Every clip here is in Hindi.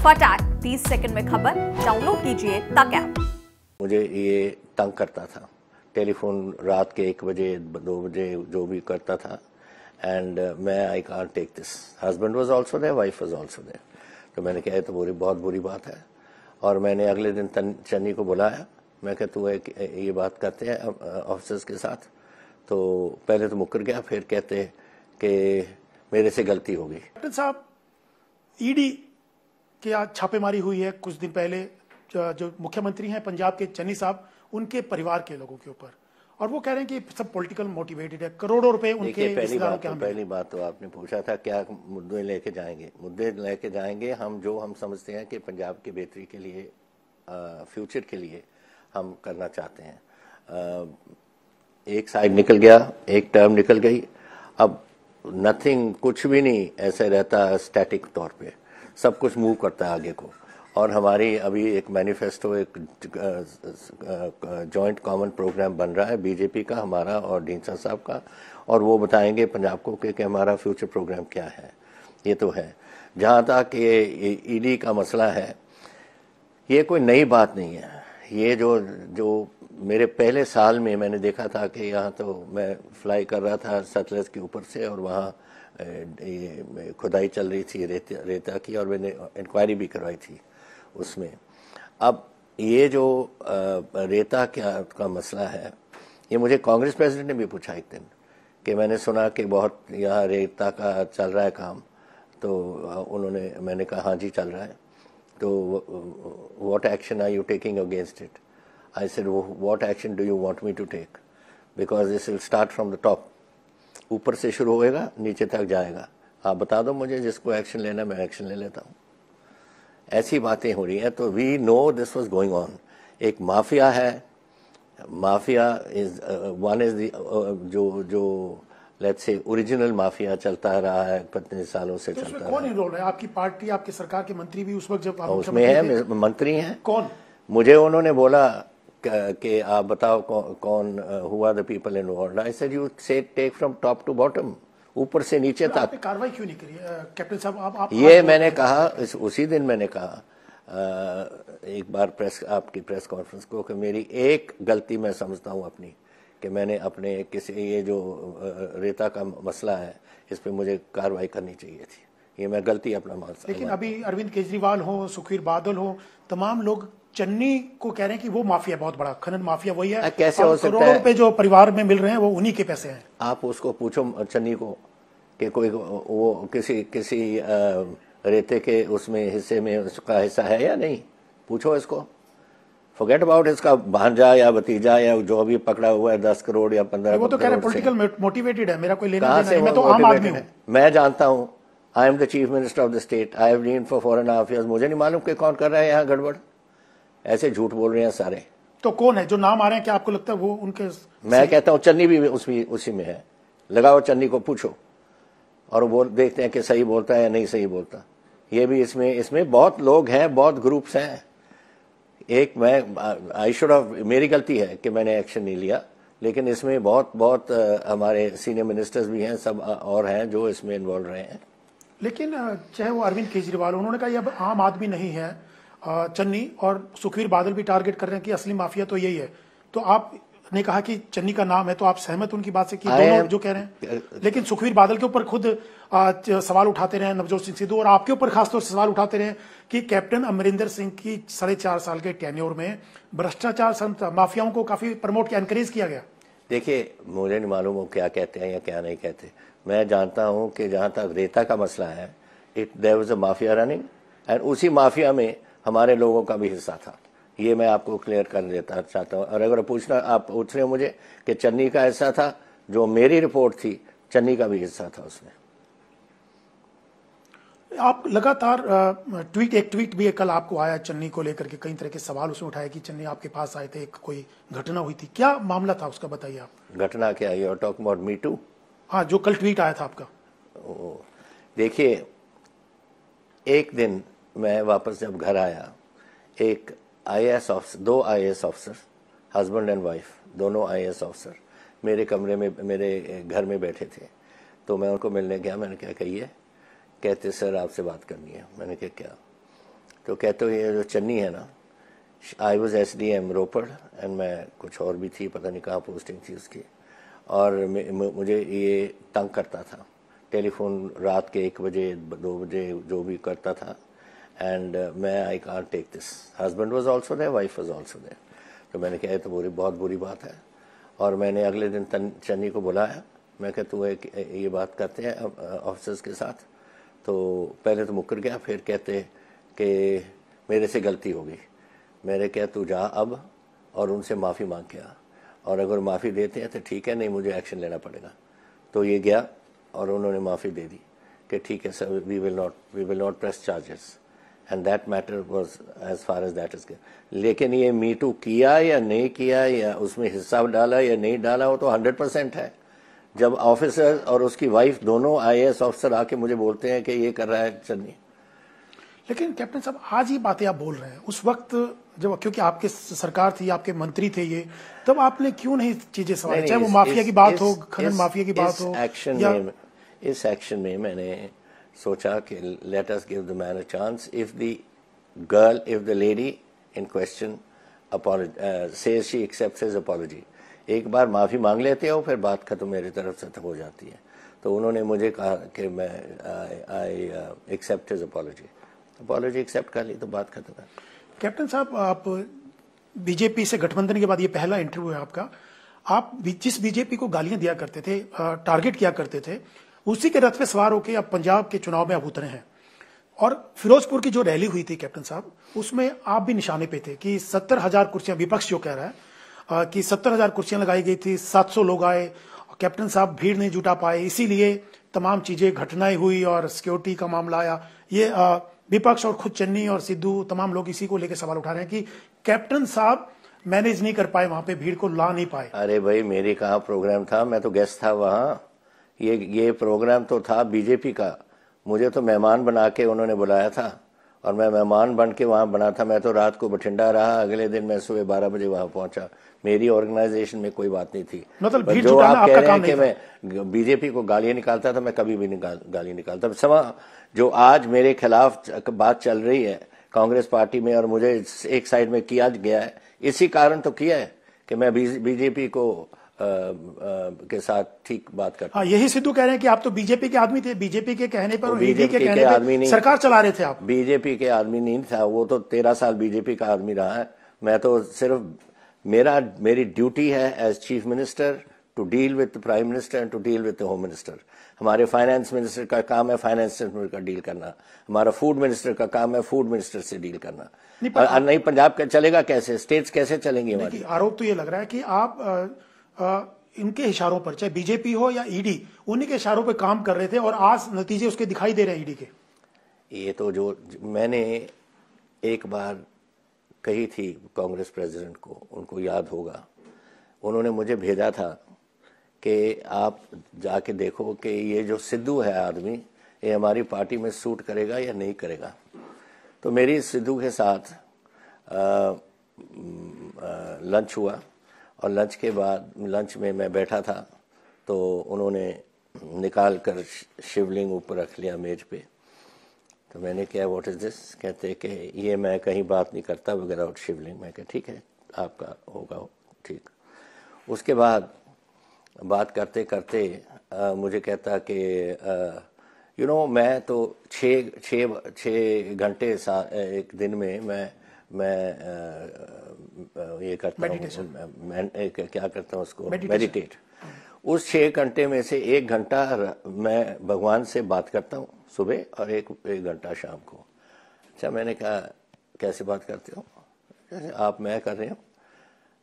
फटाक 30 सेकंड में खबर डाउनलोड कीजिए तक ऐप। मुझे ये तंग करता था, टेलीफोन रात के 1 बजे 2 बजे जो भी करता था, एंड मैं I can't take this. Husband was also there, wife was also there. तो मैंने कहा तो बहुत बुरी बात है, और मैंने अगले दिन चन्नी को बुलाया। मैं कहा तू ये बात करते हैं ऑफिसर्स के साथ। तो पहले तो मुकर गया, फिर कहते कि मेरे से गलती हो गई। कैप्टन साहब, ईडी की आज छापेमारी हुई है कुछ दिन पहले, जो मुख्यमंत्री हैं पंजाब के चन्नी साहब, उनके परिवार के लोगों के ऊपर, और वो कह रहे हैं कि सब पॉलिटिकल मोटिवेटेड है, करोड़ों रुपए उनके पहली बात तो आपने पूछा था क्या मुद्दे लेके जाएंगे। हम समझते हैं कि पंजाब की बेहतरी के लिए, फ्यूचर के लिए हम करना चाहते हैं। एक साइड निकल गया, एक टर्म निकल गई, अब नथिंग, कुछ भी नहीं ऐसे रहता स्टैटिक तौर पे, सब कुछ मूव करता है आगे को। और हमारी अभी एक मैनिफेस्टो, एक जॉइंट कॉमन प्रोग्राम बन रहा है बीजेपी का, हमारा और ढींसा साहब का, और वो बताएंगे पंजाब को कि हमारा फ्यूचर प्रोग्राम क्या है। ये तो है। जहाँ तक ये ईडी का मसला है, ये कोई नई बात नहीं है। ये जो मेरे पहले साल में मैंने देखा था कि यहाँ तो मैं फ्लाई कर रहा था सतलज के ऊपर से, और वहाँ खुदाई चल रही थी रेता की, और मैंने इंक्वायरी भी करवाई थी उसमें। अब ये जो रेता का मसला है, ये मुझे कांग्रेस प्रेसिडेंट ने भी पूछा एक दिन कि मैंने सुना कि बहुत यहाँ रेता का चल रहा है काम। तो मैंने कहा हाँ जी चल रहा है। तो what action are you taking against it? I said what action do you want me to take, because this will start from the top. ऊपर से शुरू होएगा, नीचे तक जाएगा। आप बता दो मुझे, जिसको एक्शन लेना मैं एक्शन ले लेता हूँ। ऐसी बातें हो रही हैं। तो we know this was going on. एक माफिया है, माफिया इज वन इज जो लेट्स से ओरिजिनल माफिया चलता रहा है कितने सालों से तो चलता कौन इन्वॉल्व है? आपकी पार्टी, आपकी सरकार के मंत्री भी उस वक्त जब आप उसमें है, मंत्री हैं। कौन? मुझे उन्होंने बोला कि आप बताओ कौन हुआ the people involved. I said you से take from top to bottom, ऊपर से नीचे तक। आपने कार्रवाई क्यों नहीं करी कैप्टन साहब? आप ये मैंने कहा, उसी दिन मैंने कहा एक बार आपकी प्रेस कॉन्फ्रेंस को, कि मेरी एक गलती मैं समझता हूँ अपनी, कि मैंने अपने ये जो रेता का मसला है, इस पे मुझे कार्रवाई करनी चाहिए थी। ये मैं गलती अपना मानता। लेकिन अभी अरविंद केजरीवाल हो, सुखबीर बादल हो, तमाम लोग चन्नी को कह रहे हैं कि वो माफिया बहुत बड़ा, खनन माफिया वही है। कैसे हो सकता है? करोड़ों रुपए जो परिवार में मिल रहे हैं वो उन्हीं के पैसे हैं। आप उसको पूछो चन्नी को कि कोई वो किसी रेते के उसमें हिस्से में उसका हिस्सा है या नहीं, पूछो इसको। फॉरगेट अबाउट इसका भांजा या भतीजा या जो भी पकड़ा हुआ है 10 करोड़ या 15 करोड़। वो तो कह रहे पॉलिटिकल मोटिवेटेड है, मेरा कोई लेना देना नहीं, मैं तो आम आदमी हूँ। मैं जानता हूँ, I am the chief minister of the state, I have reign for 4.5 years। मुझे नहीं मालूम कि कौन कर रहा है यहाँ गड़बड़। ऐसे झूठ बोल रहे हैं सारे। तो कौन है जो नाम आ रहे हैं? क्या आपको लगता है वो उनके? मैं कहता हूँ चन्नी भी उसी में है। लगाओ चन्नी को, पूछो, और वो देखते हैं कि सही बोलता है या नहीं सही बोलता। ये भी इसमें बहुत लोग हैं, बहुत ग्रुप्स हैं। एक आई शुड हैव, मेरी गलती है कि मैंने एक्शन नहीं लिया, लेकिन इसमें बहुत हमारे सीनियर मिनिस्टर्स भी हैं, सब और हैं जो इसमें इन्वॉल्व रहे हैं। लेकिन चाहे वो अरविंद केजरीवाल, उन्होंने कहा ये अब आम आदमी नहीं है चन्नी, और सुखबीर बादल भी टारगेट कर रहे हैं कि असली माफिया तो यही है। तो आपने कहा कि चन्नी का नाम है, तो आप सहमत उनकी बात से कि दोनों जो कह रहे हैं? लेकिन सुखबीर बादल के ऊपर खुद सवाल उठाते रहे नवजोत सिंह सिद्धू, और आपके ऊपर खासतौर से सवाल उठाते रहे कि कैप्टन अमरिंदर सिंह की 4.5 साल के टेन्योर में भ्रष्टाचार माफियाओं को काफी प्रमोट किया, एनकरेज किया गया। देखिए, मुझे नहीं मालूम वो क्या कहते हैं या क्या नहीं कहते। मैं जानता हूं कि जहां तक रेता का मसला है, there was a mafia running, and उसी माफिया में हमारे लोगों का भी हिस्सा था। ये मैं आपको क्लियर कर देता चाहता हूँ। और अगर आप पूछ रहे हो मुझे कि चन्नी का हिस्सा था, जो मेरी रिपोर्ट थी, चन्नी का भी हिस्सा था उसमें। आप लगातार एक ट्वीट भी कल आपको आया चन्नी को लेकर के, कई तरह के सवाल उसमें उठाए कि चन्नी आपके पास आए थे, कोई घटना हुई थी, क्या मामला था उसका, बताइए आप। घटना क्या? You are talking about me too? हाँ, जो कल ट्वीट आया था आपका। देखिए, एक दिन मैं वापस जब घर आया, एक IAS officer, 2 IAS officer, husband and wife, दोनों IAS ऑफिसर मेरे कमरे में, मेरे घर में बैठे थे। तो मैं उनको मिलने गया। मैंने क्या कहिए? कहते सर आपसे बात करनी है। मैंने कहा क्या? तो कहते हो ये जो चन्नी है ना, I was SDM Ropar and मैं कुछ और भी थी, पता नहीं कहाँ पोस्टिंग थी उसकी, और मुझे ये तंग करता था, टेलीफोन रात के 1 बजे 2 बजे जो भी करता था, एंड मैं I can't take this. Husband was also there, wife was also there. तो मैंने कहा तो बहुत बुरी बात है, और मैंने अगले दिन चन्नी को बुलाया, मैं कहा तू ये बात करते हैं ऑफिसर्स के साथ। तो पहले तो मुकर गया, फिर कहते कि मेरे से गलती होगी। मैंने कहा तू जा अब और उनसे माफ़ी मांग के आ, और अगर माफ़ी देते हैं तो ठीक है, नहीं मुझे एक्शन लेना पड़ेगा। तो ये गया और उन्होंने माफ़ी दे दी कि ठीक है sir, we will not press charges, and that matter was as far as that is. लेकिन ये मी टू किया या नहीं किया, या उसमें हिस्सा डाला या नहीं डाला, वो तो 100% है। जब ऑफिसर और उसकी वाइफ दोनों IAS ऑफिसर आके मुझे बोलते हैं कि ये कर रहा है चन्नी। लेकिन कैप्टन साहब आज ये बातें आप बोल रहे हैं, उस वक्त जब, क्योंकि आपके सरकार थी, आपके मंत्री थे ये, तब आपने क्यों नहीं चीजें सवाल, चाहे वो माफिया की बात हो, खनन माफिया की बात हो, इस एक्शन में मैंने सोचा कि let us give the man a chance. If the lady in question says she accepts his apology, एक बार माफी मांग लेते हो, फिर बात खत्म मेरी तरफ से हो जाती है। तो उन्होंने मुझे कहा कि मैं I accept his apology accept कर ली, तो बात खत्म है। कैप्टन साहब, आप बीजेपी से गठबंधन के बाद ये पहला इंटरव्यू है आपका। आप जिस बीजेपी को गालियां दिया करते थे, टारगेट किया करते थे, उसी के रथ पे सवार होकर आप पंजाब के चुनाव में आप उतरे हैं। और फिरोजपुर की जो रैली हुई थी कैप्टन साहब, उसमें आप भी निशाने पे थे कि 70,000 कुर्सियां, विपक्ष जो कह रहा है कि 70,000 कुर्सियां लगाई गई थी, 700 लोग आए, कैप्टन साहब भीड़ नहीं जुटा पाए, इसीलिए तमाम चीजें, घटनाएं हुई और सिक्योरिटी का मामला आया। ये विपक्ष और खुद चन्नी और सिद्धू तमाम लोग इसी को लेकर सवाल उठा रहे हैं कि कैप्टन साहब मैनेज नहीं कर पाए, वहां पे भीड़ को ला नहीं पाए। अरे भाई, मेरी कहाँ प्रोग्राम था, मैं तो गेस्ट था वहां। ये प्रोग्राम तो था बीजेपी का, मुझे तो मेहमान बना के उन्होंने बुलाया था, और मैं मेहमान बन के वहां बना था। मैं तो रात को बठिंडा रहा, अगले दिन मैं सुबह 12 बजे वहां पहुंचा। मेरी ऑर्गेनाइजेशन में कोई बात नहीं थी। मतलब जो आप कह रहे हैं कि मैं बीजेपी को गालियां निकालता था, मैं कभी भी गाली निकालता। समा जो आज मेरे खिलाफ बात चल रही है कांग्रेस पार्टी में और मुझे एक साइड में किया गया है, इसी कारण तो किया है कि मैं बीजेपी को के साथ ठीक बात करता। हाँ, यही सिद्धू कह रहे हैं कि आप तो बीजेपी के आदमी थे, बीजेपी के कहने पर और ईडी के कहने पर सरकार चला रहे थे आप। बीजेपी के आदमी नहीं था, वो तो 13 साल बीजेपी का आदमी रहा है। मैं तो सिर्फ मेरी ड्यूटी है as chief minister to deal with the prime minister and to deal with the home minister. हमारे फाइनेंस मिनिस्टर का काम है फाइनेंस मिनिस्टर का डील करना, हमारा फूड मिनिस्टर का काम है फूड मिनिस्टर से डील करना। नहीं पंजाब का चलेगा कैसे, स्टेट्स कैसे चलेंगे हमारी? आरोप तो ये लग रहा है कि आप इनके इशारों पर, चाहे बीजेपी हो या ईडी, उन्हीं के इशारों पर काम कर रहे थे और आज नतीजे उसके दिखाई दे रहे हैं ईडी के। ये तो जो मैंने एक बार कही थी कांग्रेस प्रेसिडेंट को, उनको याद होगा, उन्होंने मुझे भेजा था कि आप जाके देखो कि ये जो सिद्धू है आदमी, ये हमारी पार्टी में सूट करेगा या नहीं करेगा। तो मेरी सिद्धू के साथ लंच हुआ, और लंच के बाद, लंच में मैं बैठा था, तो उन्होंने निकाल कर शिवलिंग ऊपर रख लिया मेज पे। तो मैंने क्या व्हाट इज दिस, कहते कि ये मैं कहीं बात नहीं करता विदाउट शिवलिंग। मैं कहा ठीक है, आपका होगा ठीक। उसके बाद बात करते करते मुझे कहता कि यू नो मैं तो 6 घंटे एक दिन में मैं ये करता हूँ, क्या करता हूँ उसको, मेडिटेट। उस 6 घंटे में से 1 घंटा मैं भगवान से बात करता हूँ सुबह, और एक घंटा शाम को। अच्छा, मैंने कहा कैसे बात करते हो? जैसे आप मैं कर रहे हो,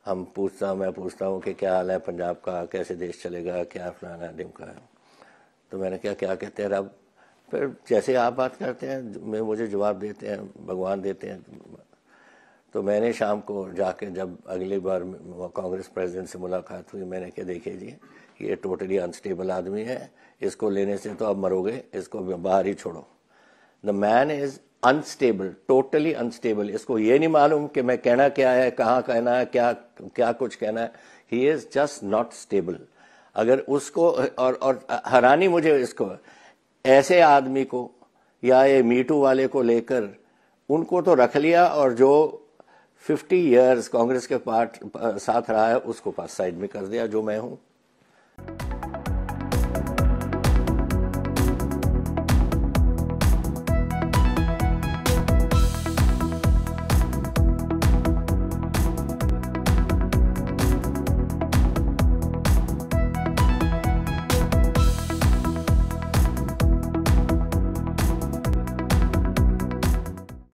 मैं पूछता हूँ कि क्या हाल है पंजाब का, कैसे देश चलेगा, क्या फलाना ढिमका है। तो मैंने क्या कहते हैं रब, फिर जैसे आप बात करते हैं मुझे जवाब देते हैं, भगवान देते हैं। तो मैंने शाम को जाके जब अगली बार कांग्रेस प्रेसिडेंट से मुलाकात हुई, मैंने कहा देखिए जी, ये टोटली अनस्टेबल आदमी है, इसको लेने से तो आप मरोगे, इसको बाहर ही छोड़ो। The man is unstable, totally unstable. इसको ये नहीं मालूम कि मैं कहना क्या है, कहाँ कहना है, क्या कुछ कहना है। He is just not stable. अगर उसको और हैरानी मुझे इसको, ऐसे आदमी को या ये मीटू वाले को लेकर उनको तो रख लिया और जो 50 इयर्स कांग्रेस के साथ रहा है उसको पास साइड में कर दिया, जो मैं हूं।